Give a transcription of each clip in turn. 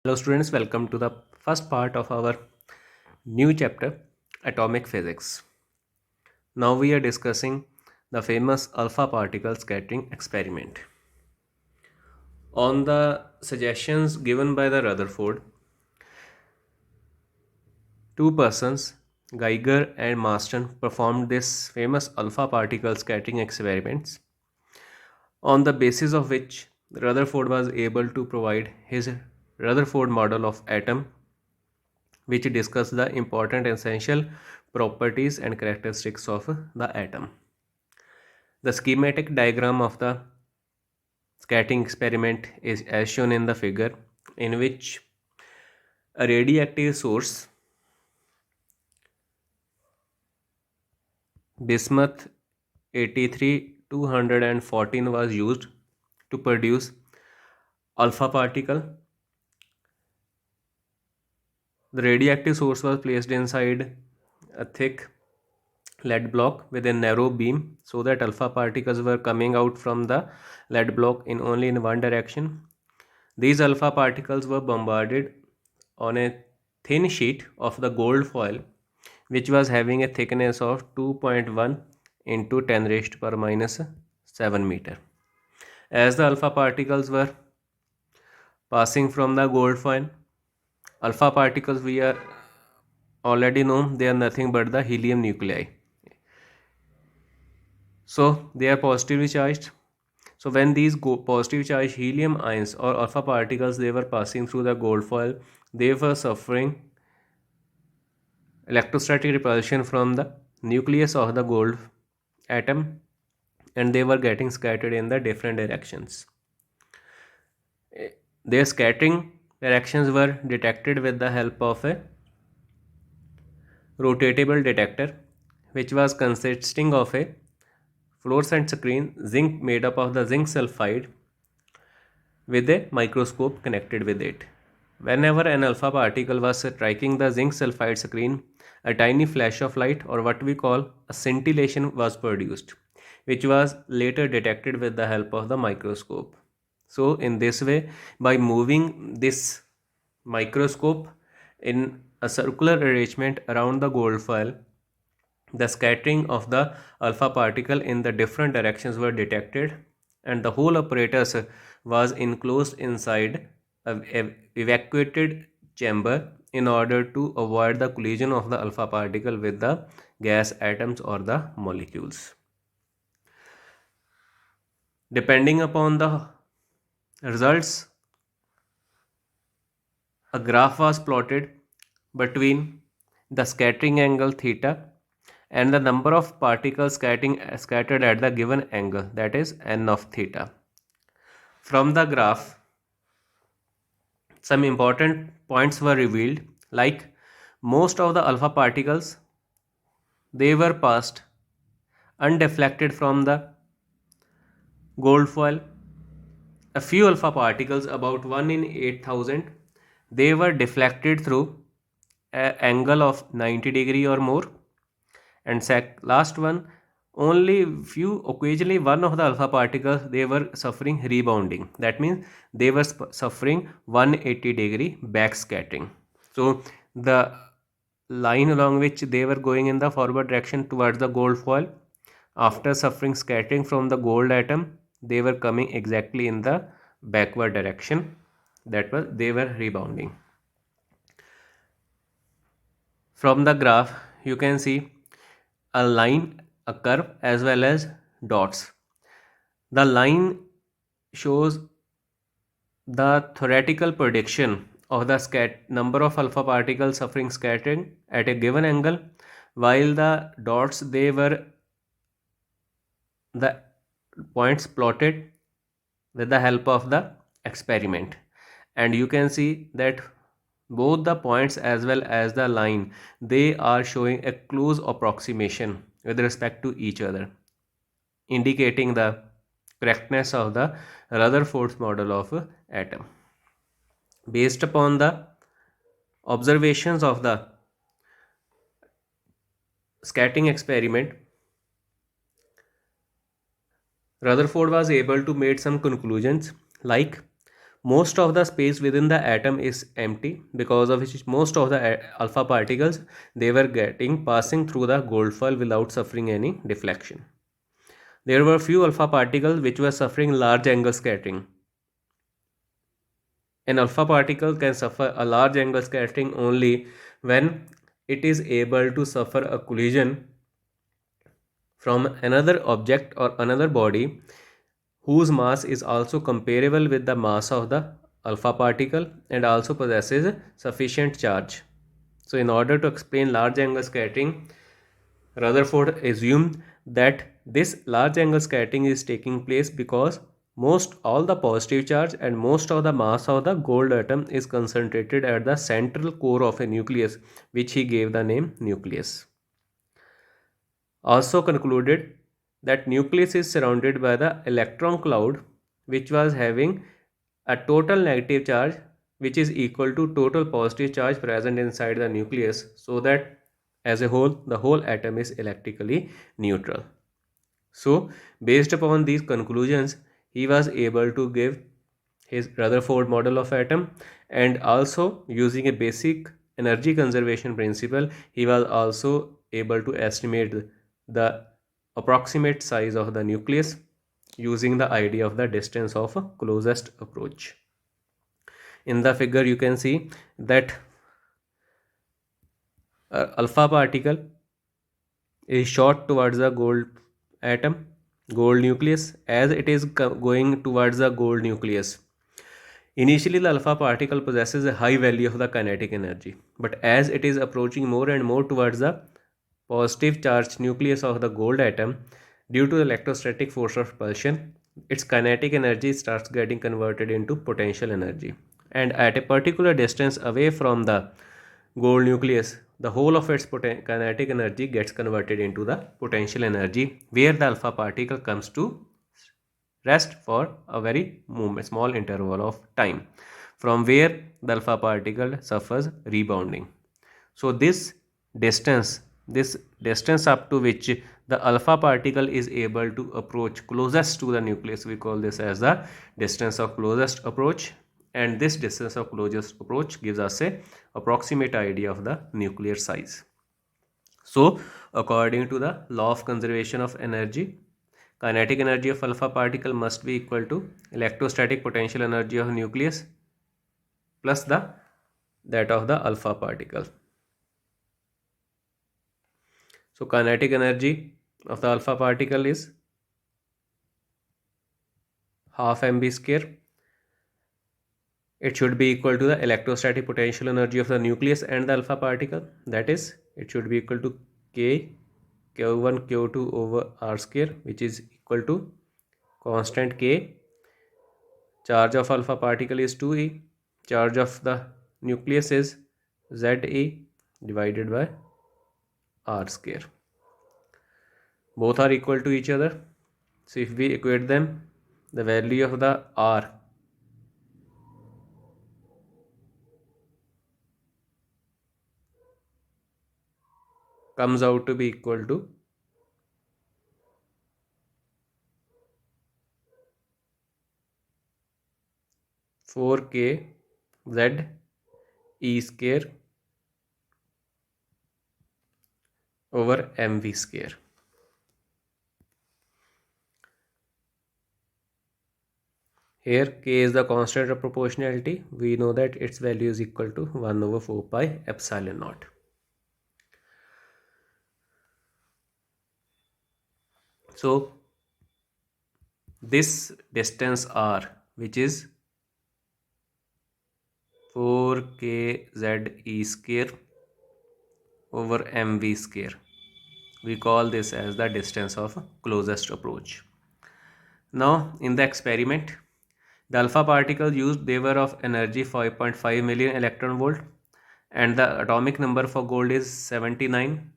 Hello students, welcome to the first part of our new chapter, Atomic Physics. Now we are discussing the famous alpha particle scattering experiment. On the suggestions given by the Rutherford, two persons, Geiger and Marston, performed this famous alpha particle scattering experiments, on the basis of which Rutherford was able to provide his Rutherford model of atom, which discuss the important essential properties and characteristics of the atom. The schematic diagram of the scattering experiment is as shown in the figure, in which a radioactive source, bismuth 83 214, was used to produce alpha particle. The radioactive source was placed inside a thick lead block with a narrow beam so that alpha particles were coming out from the lead block in only in one direction. These alpha particles were bombarded on a thin sheet of the gold foil, which was having a thickness of 2.1 into 10 raised to power minus 7 meter. As the alpha particles were passing from the gold foil, alpha particles, we are already know they are nothing but the helium nuclei. So they are positively charged. So when these positive charged helium ions or alpha particles, they were passing through the gold foil, they were suffering electrostatic repulsion from the nucleus of the gold atom, and they were getting scattered in the different directions. Their scattering directions were detected with the help of a rotatable detector, which was consisting of a fluorescent screen zinc made up of the zinc sulfide with a microscope connected with it. Whenever an alpha particle was striking the zinc sulfide screen, a tiny flash of light, or what we call a scintillation, was produced, which was later detected with the help of the microscope. So in this way, by moving this microscope in a circular arrangement around the gold foil, the scattering of the alpha particle in the different directions were detected, and the whole apparatus was enclosed inside a evacuated chamber in order to avoid the collision of the alpha particle with the gas atoms or the molecules. Depending upon the results, a graph was plotted between the scattering angle theta and the number of particles scattered at the given angle, that is n of theta. From the graph, some important points were revealed, like most of the alpha particles, they were passed undeflected from the gold foil. A few alpha particles, about 1 in 8,000, they were deflected through an angle of 90 degree or more. And last one, only few, occasionally one of the alpha particles, they were suffering rebounding. That means they were suffering 180 degree back scattering. So the line along which they were going in the forward direction towards the gold foil, after suffering scattering from the gold atom, they were coming exactly in the backward direction, that was they were rebounding. From the graph you can see a line, a curve, as well as dots. The line shows the theoretical prediction of the number of alpha particles suffering scattering at a given angle, while the dots, they were the points plotted with the help of the experiment. And you can see that both the points as well as the line, they are showing a close approximation with respect to each other, indicating the correctness of the Rutherford's model of atom. Based upon the observations of the scattering experiment, Rutherford was able to make some conclusions, like most of the space within the atom is empty, because of which most of the alpha particles, they were getting passing through the gold foil without suffering any deflection. There were few alpha particles which were suffering large angle scattering. An alpha particle can suffer a large angle scattering only when it is able to suffer a collision from another object or another body whose mass is also comparable with the mass of the alpha particle and also possesses sufficient charge. So in order to explain large angle scattering, Rutherford assumed that this large angle scattering is taking place because most all the positive charge and most of the mass of the gold atom is concentrated at the central core of a nucleus, which he gave the name nucleus. Also concluded that nucleus is surrounded by the electron cloud, which was having a total negative charge which is equal to total positive charge present inside the nucleus, so that as a whole the whole atom is electrically neutral. So based upon these conclusions, he was able to give his Rutherford model of atom, and also using a basic energy conservation principle, he was also able to estimate the approximate size of the nucleus using the idea of the distance of a closest approach. In the figure you can see that alpha particle is shot towards the gold atom, gold nucleus, as it is going towards the gold nucleus. Initially, the alpha particle possesses a high value of the kinetic energy, but as it is approaching more and more towards the positive charged nucleus of the gold atom, due to the electrostatic force of repulsion, its kinetic energy starts getting converted into potential energy. And at a particular distance away from the gold nucleus, the whole of its kinetic energy gets converted into the potential energy, where the alpha particle comes to rest for a very small interval of time, from where the alpha particle suffers rebounding. So this distance up to which the alpha particle is able to approach closest to the nucleus, we call this as the distance of closest approach, and this distance of closest approach gives us a approximate idea of the nuclear size. So according to the law of conservation of energy, kinetic energy of alpha particle must be equal to electrostatic potential energy of nucleus plus that of the alpha particle. So kinetic energy of the alpha particle is half mv square. It should be equal to the electrostatic potential energy of the nucleus and the alpha particle, that is it should be equal to q1 q2 over r square, which is equal to constant k. Charge of alpha particle is 2e. Charge of the nucleus is Ze divided by r square. Both are equal to each other. So if we equate them, the value of the r comes out to be equal to 4k Z e square over mv square. Here k is the constant of proportionality. We know that its value is equal to 1 over 4 pi epsilon naught. So this distance r, which is 4k Z e square over mv square, we call this as the distance of closest approach. Now in the experiment, the alpha particles used, they were of energy 5.5 million electron volt, and the atomic number for gold is 79.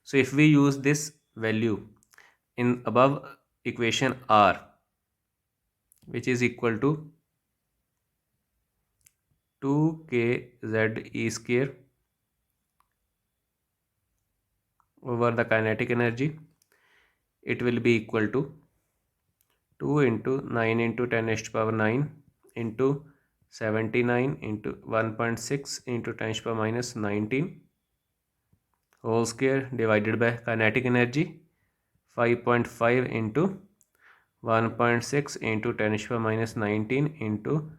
So if we use this value in above equation r, which is equal to 2k Z e square over the kinetic energy, it will be equal to 2 into 9 into 10 raised to power 9 into 79 into 1.6 into 10 to the power minus 19 whole square divided by kinetic energy 5.5 into 1.6 into 10 to the power minus 19 into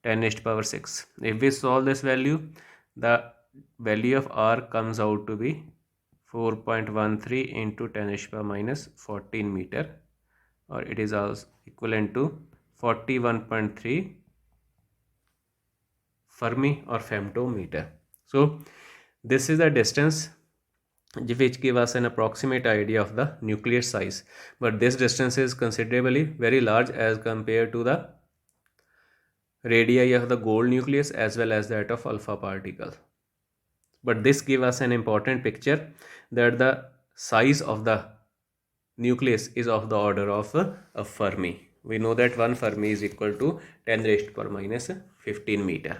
10 to the power 6. If we solve this value, the value of R comes out to be 4.13 into 10 to the power minus 14 meter, or it is also equivalent to 41.3 Fermi or femtometer. So this is the distance which give us an approximate idea of the nuclear size, but this distance is considerably very large as compared to the radii of the gold nucleus as well as that of alpha particle. But this gives us an important picture that the size of the nucleus is of the order of a Fermi. We know that 1 Fermi is equal to 10 raised to the power minus 15 meter.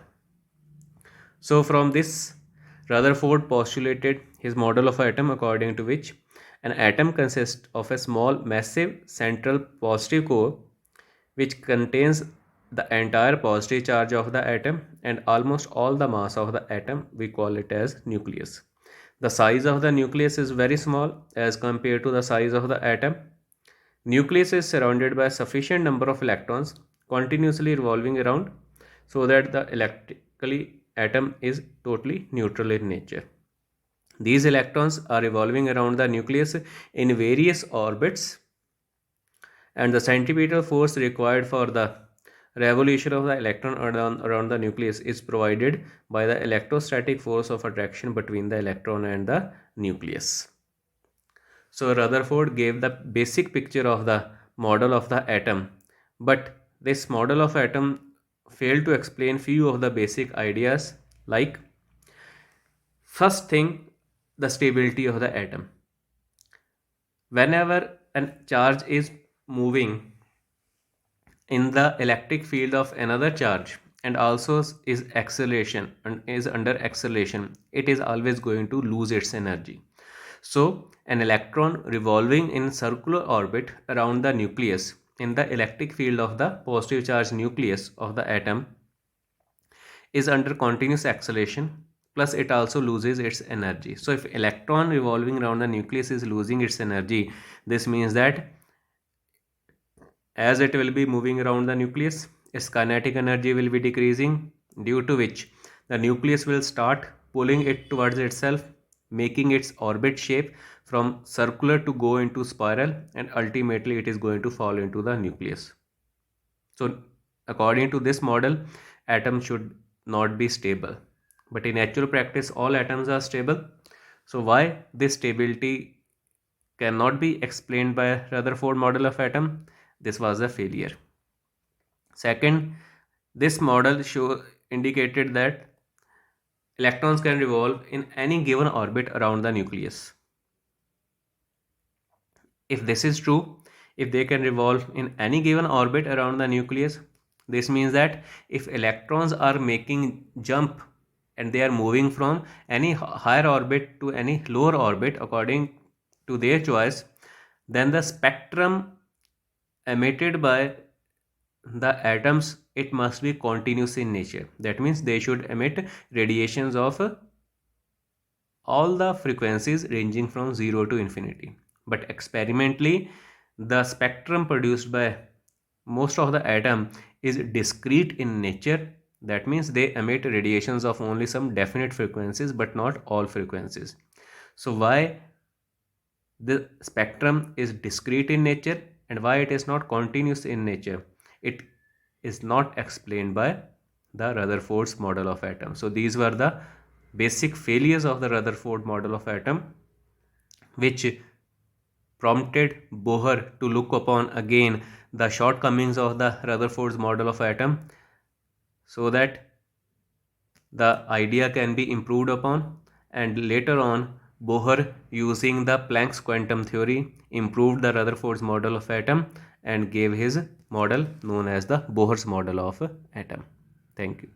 So from this, Rutherford postulated his model of an atom, according to which an atom consists of a small massive central positive core which contains the entire positive charge of the atom and almost all the mass of the atom. We call it as nucleus. The size of the nucleus is very small as compared to the size of the atom. Nucleus is surrounded by a sufficient number of electrons continuously revolving around so that the electrically atom is totally neutral in nature. These electrons are revolving around the nucleus in various orbits, and the centripetal force required for the revolution of the electron around the nucleus is provided by the electrostatic force of attraction between the electron and the nucleus. So Rutherford gave the basic picture of the model of the atom, but this model of atom failed to explain few of the basic ideas, like first thing, the stability of the atom. Whenever a charge is moving in the electric field of another charge and also is acceleration and is under acceleration, it is always going to lose its energy. So an electron revolving in circular orbit around the nucleus in the electric field of the positive charge nucleus of the atom is under continuous acceleration, plus it also loses its energy. So if electron revolving around the nucleus is losing its energy, this means that as it will be moving around the nucleus, its kinetic energy will be decreasing, due to which the nucleus will start pulling it towards itself, making its orbit shape from circular to go into spiral, and ultimately it is going to fall into the nucleus. So according to this model, atoms should not be stable, but in actual practice all atoms are stable. So why this stability cannot be explained by Rutherford model of atom? This was a failure. Second, this model indicated that electrons can revolve in any given orbit around the nucleus. If this is true, if they can revolve in any given orbit around the nucleus, this means that if electrons are making jump and they are moving from any higher orbit to any lower orbit according to their choice, then the spectrum emitted by the atoms, it must be continuous in nature. That means they should emit radiations of all the frequencies ranging from 0 to infinity. But experimentally, the spectrum produced by most of the atom is discrete in nature. That means they emit radiations of only some definite frequencies but not all frequencies. So why the spectrum is discrete in nature and why it is not continuous in nature, it is not explained by the Rutherford's model of atom. So these were the basic failures of the Rutherford model of atom, which prompted Bohr to look upon again the shortcomings of the Rutherford's model of atom so that the idea can be improved upon, and later on Bohr, using the Planck's quantum theory, improved the Rutherford's model of atom and gave his model known as the Bohr's model of atom. Thank you.